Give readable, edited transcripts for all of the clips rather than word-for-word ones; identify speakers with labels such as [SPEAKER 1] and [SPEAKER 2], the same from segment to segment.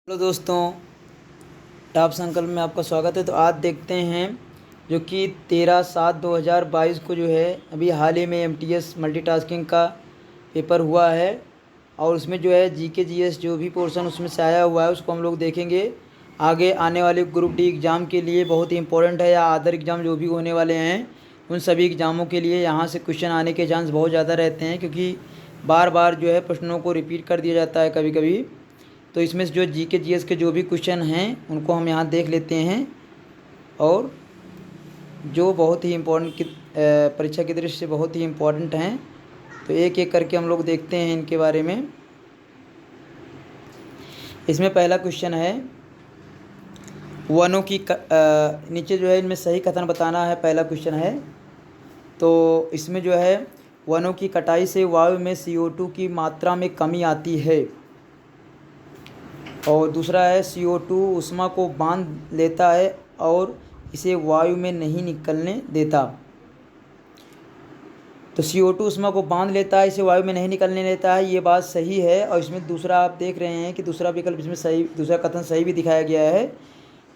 [SPEAKER 1] Hello दोस्तों, top संकल्प में आपका स्वागत है। तो आज देखते हैं जो कि 13/7/2022 को जो है अभी हाल ही में एमटीएस मल्टीटास्किंग का पेपर हुआ है और उसमें जो है जीके जीएस जो भी पोर्शन उसमें से आया हुआ है उसको हम लोग देखेंगे। आगे आने वाले ग्रुप डी एग्ज़ाम के लिए बहुत ही इंपॉर्टेंट है, या अदर एग्ज़ाम जो भी होने वाले हैं उन सभी एग्ज़ामों के लिए यहाँ से क्वेश्चन आने के चांस बहुत ज़्यादा रहते हैं, क्योंकि बार बार जो है प्रश्नों को रिपीट कर दिया जाता है कभी कभी। तो इसमें से जो जीके जीएस के जो भी क्वेश्चन हैं उनको हम यहाँ देख लेते हैं और जो बहुत ही इम्पोर्टेंट परीक्षा की दृष्टि से बहुत ही इम्पोर्टेंट हैं। तो एक एक करके हम लोग देखते हैं इनके बारे में। इसमें पहला क्वेश्चन है वनों की नीचे जो है इनमें सही कथन बताना है, पहला क्वेश्चन है। तो इसमें जो है वनों की कटाई से वायु में CO2 की मात्रा में कमी आती है, और दूसरा है CO2 ऊष्मा को बांध लेता है और इसे वायु में नहीं निकलने देता। तो CO2 ऊष्मा को बांध लेता है, इसे वायु में नहीं निकलने देता है, ये बात सही है। और इसमें दूसरा आप देख रहे हैं कि दूसरा विकल्प इसमें सही, दूसरा कथन सही भी दिखाया गया है।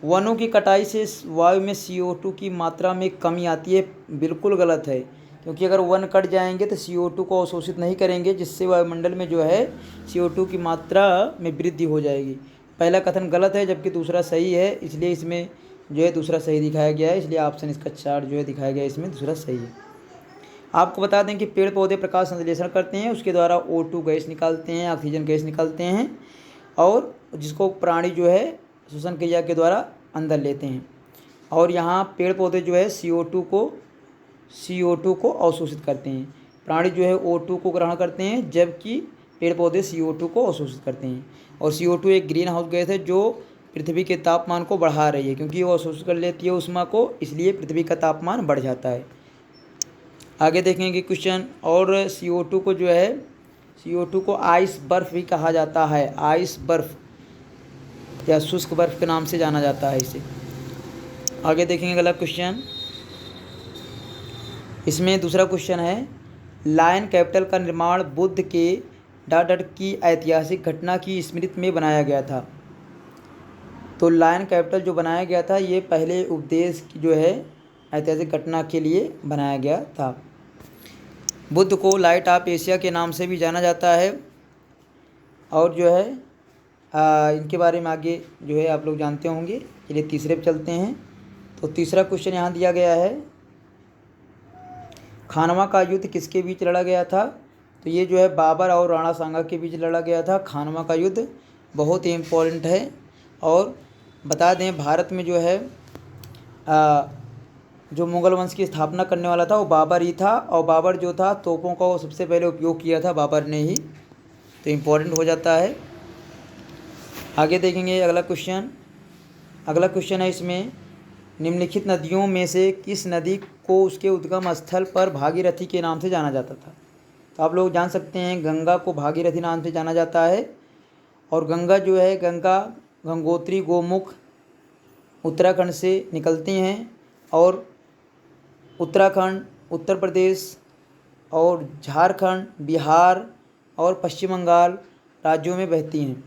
[SPEAKER 1] वनों की कटाई से वायु में CO2 की मात्रा में कमी आती है, बिल्कुल गलत है, क्योंकि अगर वन कट जाएंगे तो CO2 को अवशोषित नहीं करेंगे, जिससे वायुमंडल में जो है CO2 की मात्रा में वृद्धि हो जाएगी। पहला कथन गलत है जबकि दूसरा सही है, इसलिए इसमें जो है दूसरा सही दिखाया गया है, इसलिए ऑप्शन इसका 4 जो है दिखाया गया है, इसमें दूसरा सही है। आपको बता दें कि पेड़ पौधे प्रकाश संश्लेषण करते हैं, उसके द्वारा O2 गैस निकालते हैं, ऑक्सीजन गैस निकालते हैं, और जिसको प्राणी जो है श्वसन क्रिया के द्वारा अंदर लेते हैं। और यहाँ पेड़ पौधे जो है CO2 को अवशोषित करते हैं। प्राणी जो है O2 को ग्रहण करते हैं, जबकि पेड़ पौधे CO2 को अवशोषित करते हैं। और CO2 एक ग्रीन हाउस गैस है जो पृथ्वी के तापमान को बढ़ा रही है, क्योंकि वो अवशोषित कर लेती है ऊष्मा को, इसलिए पृथ्वी का तापमान बढ़ जाता है। आगे देखेंगे क्वेश्चन। और CO2 को जो है CO2 को आइस बर्फ़ भी कहा जाता है, आइस बर्फ़ या शुष्क बर्फ़ के नाम से जाना जाता है इसे। आगे देखेंगे अगला क्वेश्चन। इसमें दूसरा क्वेश्चन है लायन कैपिटल का निर्माण बुद्ध के डाडर की ऐतिहासिक घटना की स्मृति में बनाया गया था। तो लायन कैपिटल जो बनाया गया था ये पहले उपदेश की जो है ऐतिहासिक घटना के लिए बनाया गया था। बुद्ध को लाइट ऑफ एशिया के नाम से भी जाना जाता है। और जो है इनके बारे में आगे जो है आप लोग जानते होंगे। चलिए तीसरे पे चलते हैं। तो तीसरा क्वेश्चन यहाँ दिया गया है खानवा का युद्ध किसके बीच लड़ा गया था। तो ये जो है बाबर और राणा सांगा के बीच लड़ा गया था। खानवा का युद्ध बहुत ही इम्पोर्टेंट है। और बता दें भारत में जो है जो मुग़ल वंश की स्थापना करने वाला था वो बाबर ही था, और बाबर जो था तोपों का वो सबसे पहले उपयोग किया था बाबर ने ही, तो इम्पोर्टेंट हो जाता है। आगे देखेंगे अगला क्वेश्चन। अगला क्वेश्चन है इसमें निम्नलिखित नदियों में से किस नदी को उसके उद्गम स्थल पर भागीरथी के नाम से जाना जाता था। तो आप लोग जान सकते हैं गंगा को भागीरथी नाम से जाना जाता है। और गंगा जो है गंगोत्री गोमुख उत्तराखंड से निकलती हैं और उत्तराखंड, उत्तर प्रदेश और झारखंड, बिहार और पश्चिम बंगाल राज्यों में बहती हैं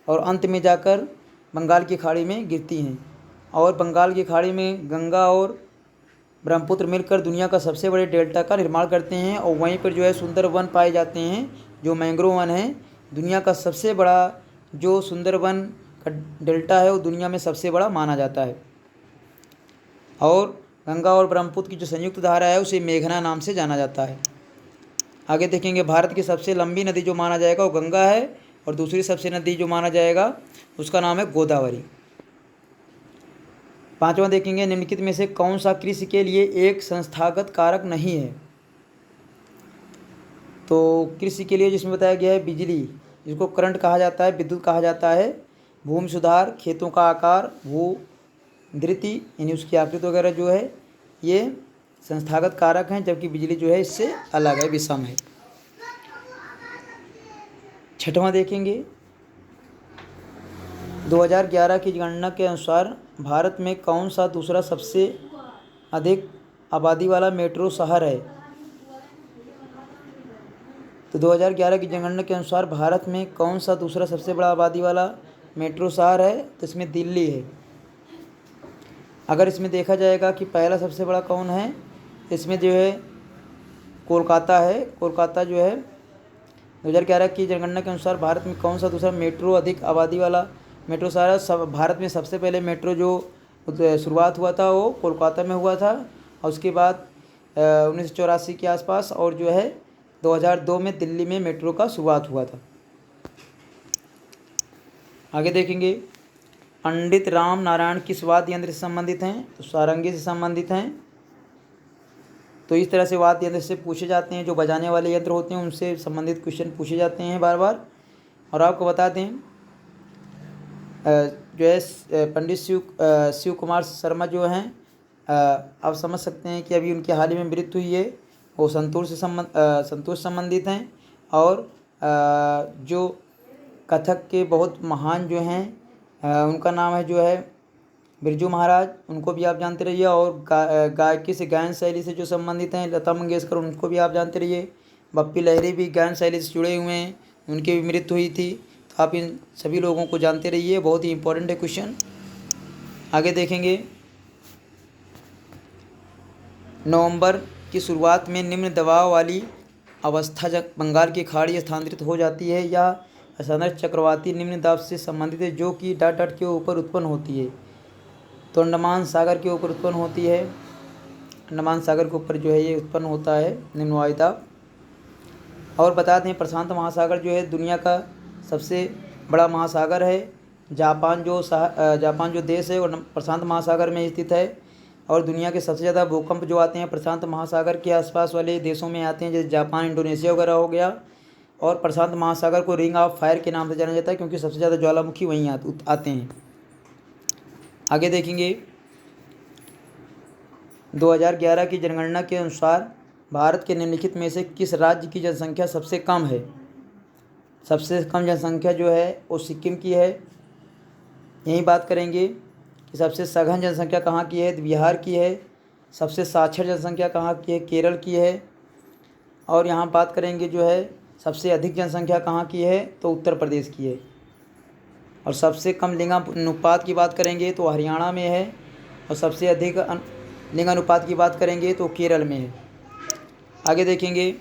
[SPEAKER 1] और अंत में जाकर बंगाल की खाड़ी में गिरती हैं। और बंगाल की खाड़ी में गंगा और ब्रह्मपुत्र मिलकर दुनिया का सबसे बड़े डेल्टा का निर्माण करते हैं। और वहीं पर जो है सुंदर वन पाए जाते हैं, जो मैंग्रोव वन है। दुनिया का सबसे बड़ा जो सुंदर वन का डेल्टा है वो दुनिया में सबसे बड़ा माना जाता है। और गंगा और ब्रह्मपुत्र की जो संयुक्त धारा है उसे मेघना नाम से जाना जाता है। आगे देखेंगे भारत की सबसे लंबी नदी जो माना जाएगा वो गंगा है, और दूसरी सबसे नदी जो माना जाएगा उसका नाम है गोदावरी। पांचवा देखेंगे निम्नलिखित में से कौन सा कृषि के लिए एक संस्थागत कारक नहीं है। तो कृषि के लिए जिसमें बताया गया है बिजली, जिसको करंट कहा जाता है, विद्युत कहा जाता है, भूमि सुधार, खेतों का आकार, भू धृति यानी उसकी आकृति वगैरह जो है ये संस्थागत कारक हैं, जबकि बिजली जो है इससे अलग है, विषम है। छठवां देखेंगे 2011 की गणना के अनुसार भारत में कौन सा दूसरा सबसे अधिक आबादी वाला मेट्रो शहर है। तो 2011 की जनगणना के अनुसार भारत में कौन सा दूसरा सबसे बड़ा आबादी वाला मेट्रो शहर है तो इसमें दिल्ली है। अगर इसमें देखा जाएगा कि पहला सबसे बड़ा कौन है, इसमें जो है कोलकाता है। कोलकाता जो है 2011 की जनगणना के अनुसार भारत में कौन सा दूसरा मेट्रो अधिक आबादी वाला मेट्रो शहर है। सब भारत में सबसे पहले मेट्रो जो शुरुआत हुआ था वो कोलकाता में हुआ था, और उसके बाद 1984 के आसपास, और जो है 2002 में दिल्ली में मेट्रो का शुरुआत हुआ था। आगे देखेंगे, पंडित राम नारायण किस वाद्य यंत्र से संबंधित हैं, तो सारंगी से संबंधित हैं। तो इस तरह से वाद्य यंत्र से पूछे जाते हैं, जो बजाने वाले यंत्र होते हैं उनसे संबंधित क्वेश्चन पूछे जाते हैं बार बार। और आपको बता दें जो है पंडित शिव कुमार शर्मा जो हैं, आप समझ सकते हैं कि अभी उनकी हाल ही में मृत्यु हुई है, वो संतूर से संबंधित हैं। और जो कथक के बहुत महान जो हैं उनका नाम है जो है बिरजू महाराज, उनको भी आप जानते रहिए। और गायकी से गायन शैली से जो संबंधित हैं लता मंगेशकर, उनको भी आप जानते रहिए। बप्पी लहरी भी गायन शैली से जुड़े हुए हैं, उनकी भी मृत्यु हुई थी। तो आप इन सभी लोगों को जानते रहिए, बहुत ही इंपॉर्टेंट है क्वेश्चन। आगे देखेंगे, नवंबर की शुरुआत में निम्न दबाव वाली अवस्था जब बंगाल की खाड़ी स्थानांतरित हो जाती है या अचानक चक्रवाती निम्न दाब से संबंधित है, जो कि डॉट डॉट के ऊपर उत्पन्न होती है, तो अंडमान सागर के ऊपर उत्पन्न होती है। अंडमान सागर के ऊपर जो है ये उत्पन्न होता है निम्न वायुदाब। और बता दें, प्रशांत महासागर जो है दुनिया का सबसे बड़ा महासागर है। जापान जो देश है वो प्रशांत महासागर में स्थित है। और दुनिया के सबसे ज़्यादा भूकंप जो आते हैं प्रशांत महासागर के आसपास वाले देशों में आते हैं, जैसे जापान, इंडोनेशिया वगैरह हो गया। और प्रशांत महासागर को रिंग ऑफ फायर के नाम से जाना जाता है, क्योंकि सबसे ज़्यादा ज्वालामुखी वहीं आते हैं। आगे देखेंगे, 2011 की जनगणना के अनुसार भारत के निम्नलिखित में से किस राज्य की जनसंख्या सबसे कम है। सबसे कम जनसंख्या जो है वो सिक्किम की है। यही बात करेंगे कि सबसे सघन जनसंख्या कहाँ की है, तो बिहार की है। सबसे साक्षर जनसंख्या कहाँ की है, केरल की है। और यहाँ बात करेंगे जो है सबसे अधिक जनसंख्या कहाँ की है, तो उत्तर प्रदेश की है। और सबसे कम लिंगानुपात की बात करेंगे तो हरियाणा में है। और सबसे अधिक लिंगानुपात की बात करेंगे तो केरल में है। आगे देखेंगे,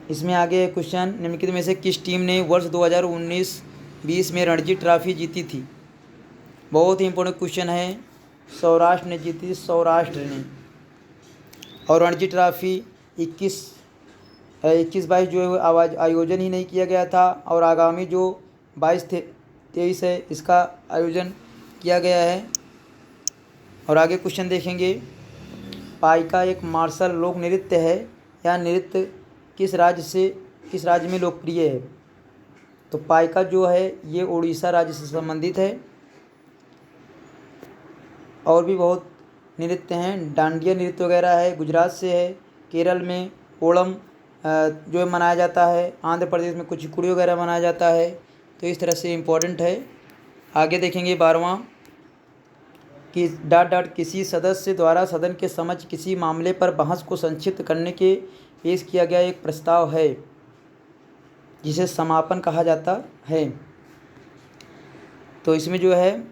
[SPEAKER 1] इसमें आगे क्वेश्चन, निम्नलिखित में से किस टीम ने वर्ष 2019-20 में रणजी ट्रॉफी जीती थी। बहुत ही इंपॉर्टेंट क्वेश्चन है। सौराष्ट्र ने जीती, सौराष्ट्र ने। और रणजी ट्रॉफी 21-22 जो है आयोजन ही नहीं किया गया था, और आगामी जो 22-23 है इसका आयोजन किया गया है। और आगे क्वेश्चन देखेंगे, पाइका एक मार्शल लोक नृत्य है, यह नृत्य किस राज्य में लोकप्रिय है। तो पाइका जो है ये उड़ीसा राज्य से संबंधित है। और भी बहुत नृत्य हैं, डांडिया नृत्य वगैरह है, गुजरात से है। केरल में ओणम जो है मनाया जाता है। आंध्र प्रदेश में कुचिपुड़ी वगैरह मनाया जाता है। तो इस तरह से इम्पोर्टेंट है। आगे देखेंगे 12वां, कि डॉट किसी सदस्य द्वारा सदन के समक्ष किसी मामले पर बहस को संक्षिप्त करने के पेश किया गया एक प्रस्ताव है, जिसे समापन कहा जाता है। तो इसमें जो है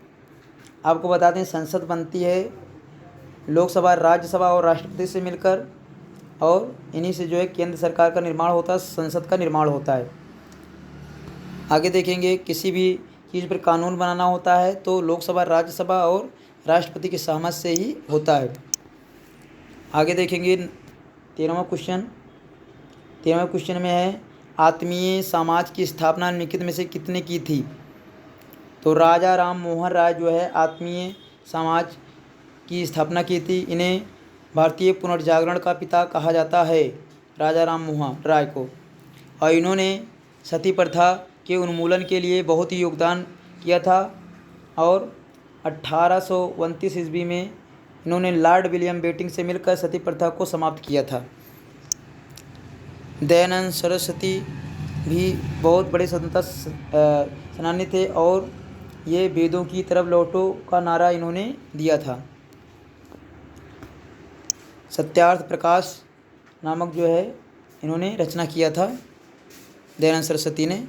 [SPEAKER 1] आपको बता दें, संसद बनती है लोकसभा, राज्यसभा और राष्ट्रपति से मिलकर, और इन्हीं से जो है केंद्र सरकार का निर्माण होता है, संसद का निर्माण होता है। आगे देखेंगे, किसी भी चीज़ पर कानून बनाना होता है तो लोकसभा, राज्यसभा और राष्ट्रपति की सहमत से ही होता है। आगे देखेंगे 13वां क्वेश्चन में है, आत्मीय समाज की स्थापना निम्नलिखित में से कितने की थी। तो राजा राम मोहन राय जो है आत्मीय समाज की स्थापना की थी। इन्हें भारतीय पुनर्जागरण का पिता कहा जाता है, राजा राम मोहन राय को। और इन्होंने सती प्रथा के उन्मूलन के लिए बहुत ही योगदान किया था। और 1829 ईस्वी में इन्होंने लॉर्ड विलियम बेटिंग से मिलकर सती प्रथा को समाप्त किया था। दयानंद सरस्वती भी बहुत बड़े स्वतंत्रता सेनानी थे, और ये वेदों की तरफ लौटो का नारा इन्होंने दिया था। सत्यार्थ प्रकाश नामक जो है इन्होंने रचना किया था, दयानंद सरस्वती ने।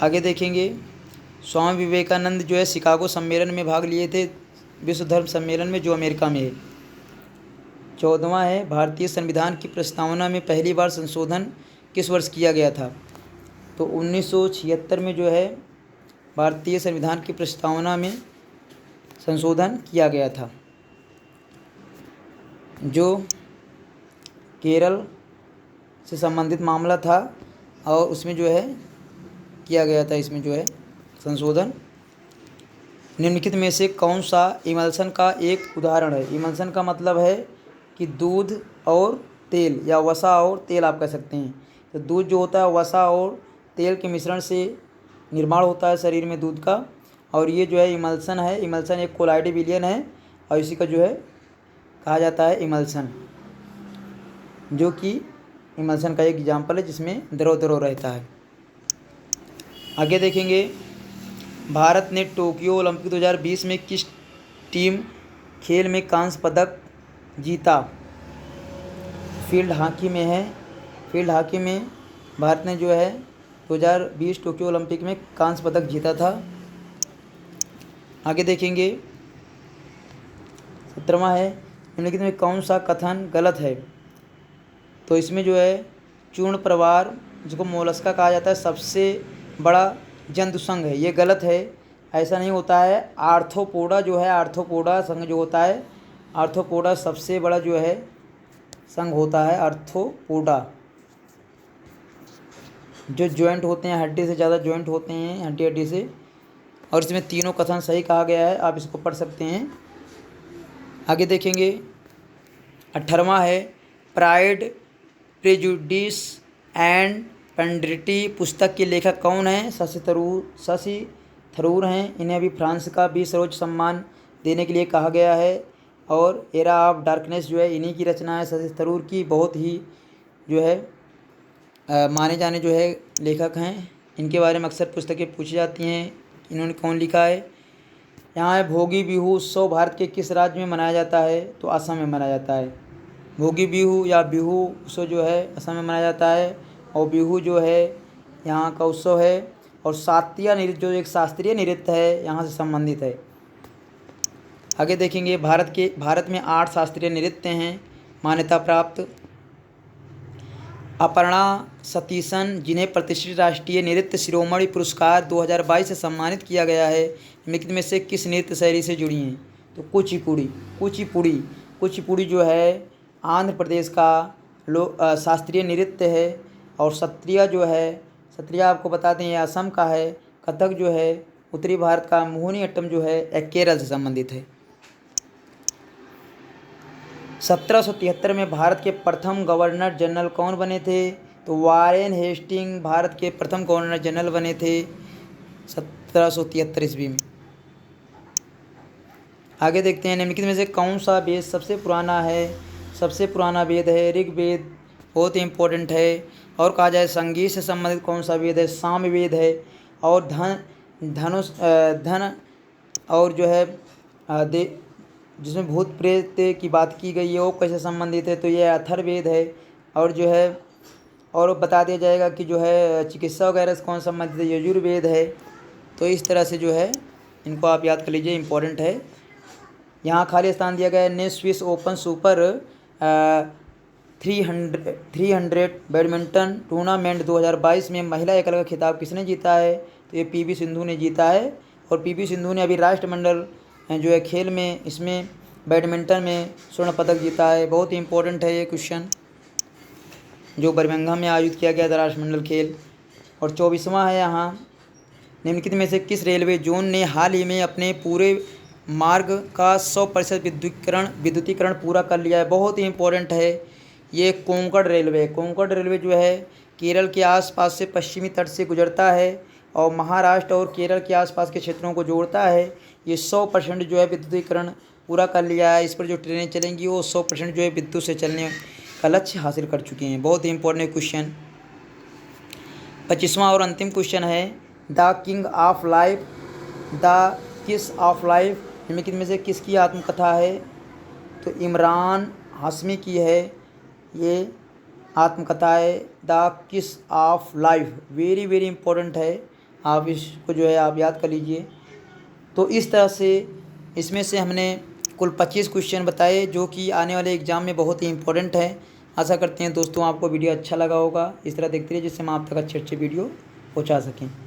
[SPEAKER 1] आगे देखेंगे स्वामी विवेकानंद जो है शिकागो सम्मेलन में भाग लिए थे, विश्व धर्म सम्मेलन में, जो अमेरिका में है। 14वां है भारतीय संविधान की प्रस्तावना में पहली बार संशोधन किस वर्ष किया गया था? तो 1976 में जो है भारतीय संविधान की प्रस्तावना में संशोधन किया गया था, जो केरल से संबंधित मामला था और उसमें जो है किया गया था, इसमें जो है संशोधन। निम्नलिखित में से कौन सा इमल्सन का एक उदाहरण है? इमल्सन का मतलब है कि दूध और तेल या वसा और तेल आप कह सकते हैं। तो दूध जो होता है वसा और तेल के मिश्रण से निर्माण होता है शरीर में दूध का, और ये जो है इमल्सन है। इमल्सन एक कोलाइड विलयन है और इसी का जो है कहा जाता है इमल्सन, जो कि इमल्सन का एक एग्जाम्पल है जिसमें द्रव द्रव रहता है। आगे देखेंगे भारत ने टोक्यो ओलंपिक 2020 में किस टीम खेल में कांस्य पदक जीता? फील्ड हॉकी में है। फील्ड हॉकी में भारत ने जो है 2020 टोक्यो ओलंपिक में कांस्य पदक जीता था। आगे देखेंगे 17वां है निम्नलिखित में कौन सा कथन गलत है? तो इसमें जो है चूर्ण प्रवार, जिसको मोलस्का कहा जाता है, सबसे बड़ा जंतुसंघ है, ये गलत है। ऐसा नहीं होता है। आर्थ्रोपोडा जो है, आर्थ्रोपोडा संघ जो होता है, आर्थ्रोपोडा सबसे बड़ा जो है संघ होता है आर्थ्रोपोडा। जो जॉइंट होते हैं हड्डी से ज़्यादा जॉइंट होते हैं, हड्डी से, और इसमें तीनों कथन सही कहा गया है, आप इसको पढ़ सकते हैं। आगे देखेंगे 18वां है प्राइड प्रेजुडिस एंड पेंड्रिटी पुस्तक के लेखक कौन हैं? शशि थरूर हैं। इन्हें अभी फ्रांस का भी सर्वोच्च सम्मान देने के लिए कहा गया है, और एरा ऑफ डार्कनेस जो है इन्हीं की रचना है, शशि थरूर की। बहुत ही जो है माने जाने जो है लेखक हैं। इनके बारे में अक्सर पुस्तकें पूछी जाती हैं, इन्होंने कौन लिखा है। यहाँ है भोगी बिहू उत्सव भारत के किस राज्य में मनाया जाता है? तो असम में मनाया जाता है। भोगी बिहू या बिहू उत्सव जो है असम में मनाया जाता है, और बिहू जो है यहाँ का उत्सव है। और शास्त्रीय नृत्य जो एक शास्त्रीय नृत्य है यहाँ से संबंधित है। आगे देखेंगे भारत में 8 शास्त्रीय नृत्य हैं मान्यता प्राप्त। अपर्णा सतीशन, जिन्हें प्रतिष्ठित राष्ट्रीय नृत्य शिरोमणि पुरस्कार 2022 से सम्मानित किया गया है, निम्नलिखित में से किस नृत्य शैली से जुड़ी हैं? तो कुचिपुड़ी जो है आंध्र प्रदेश का शास्त्रीय नृत्य है। और सत्रिया आपको बता दें ये असम का है। कथक जो है उत्तरी भारत का। मोहिनीअट्टम जो है केरल से संबंधित है। 1773 में भारत के प्रथम गवर्नर जनरल कौन बने थे? तो वारेन हेस्टिंग भारत के प्रथम गवर्नर जनरल बने थे 1773 ईस्वी में। आगे देखते हैं निम्नलिखित में से कौन सा वेद सबसे पुराना है? सबसे पुराना वेद है ऋग्वेद, बहुत ही इम्पोर्टेंट है। और कहा जाए संगीत से संबंधित कौन सा वेद है? सामवेद है। और धन और जो है जिसमें भूत प्रेत की बात की गई है वो कैसे संबंधित है? तो ये अथर्ववेद है। और जो है और बता दिया जाएगा कि जो है चिकित्सा वगैरह से कौन संबंधित है? यजुर्वेद है। तो इस तरह से जो है इनको आप याद कर लीजिए, इम्पोर्टेंट है। यहाँ खाली स्थान दिया गया है। ने Swiss open super 300 badminton tournament 2022 में महिला एकल का खिताब किसने जीता है? तो ये पीवी सिंधु ने जीता है। और पीवी सिंधु ने अभी राष्ट्रमंडल जो है खेल में इसमें बैडमिंटन में स्वर्ण पदक जीता है। बहुत ही इम्पोर्टेंट है ये क्वेश्चन, जो बर्मिंघम में आयोजित किया गया था राष्ट्रमंडल खेल। और 24वां है यहाँ निम्नलिखित में से किस रेलवे जोन ने हाल ही में अपने पूरे मार्ग का 100% विद्युतीकरण पूरा कर लिया है? बहुत ही इम्पोर्टेंट है ये कोंकण रेलवे। कोंकण रेलवे जो है केरल के आसपास से पश्चिमी तट से गुजरता है और महाराष्ट्र और केरल के आसपास के क्षेत्रों को जोड़ता है। ये 100% जो है विद्युतीकरण पूरा कर लिया है। इस पर जो ट्रेनें चलेंगी वो 100% जो है विद्युत से चलने का लक्ष्य हासिल कर चुकी हैं। बहुत ही इंपॉर्टेंट क्वेश्चन। 25वां और अंतिम क्वेश्चन है the king of life, the किस ऑफ लाइफ निम्नलिखित में से किसकी आत्मकथा है? तो इमरान हाशमी की है ये आत्मकथा है द किस of life. Very very important है, आप इसको जो है आप याद कर लीजिए। तो इस तरह से इसमें से हमने कुल 25 क्वेश्चन बताए जो कि आने वाले एग्ज़ाम में बहुत ही इंपॉर्टेंट है। आशा करते हैं दोस्तों आपको वीडियो अच्छा लगा होगा। इस तरह देखते रहिए जिससे हम आप तक अच्छे अच्छे वीडियो पहुंचा सकें।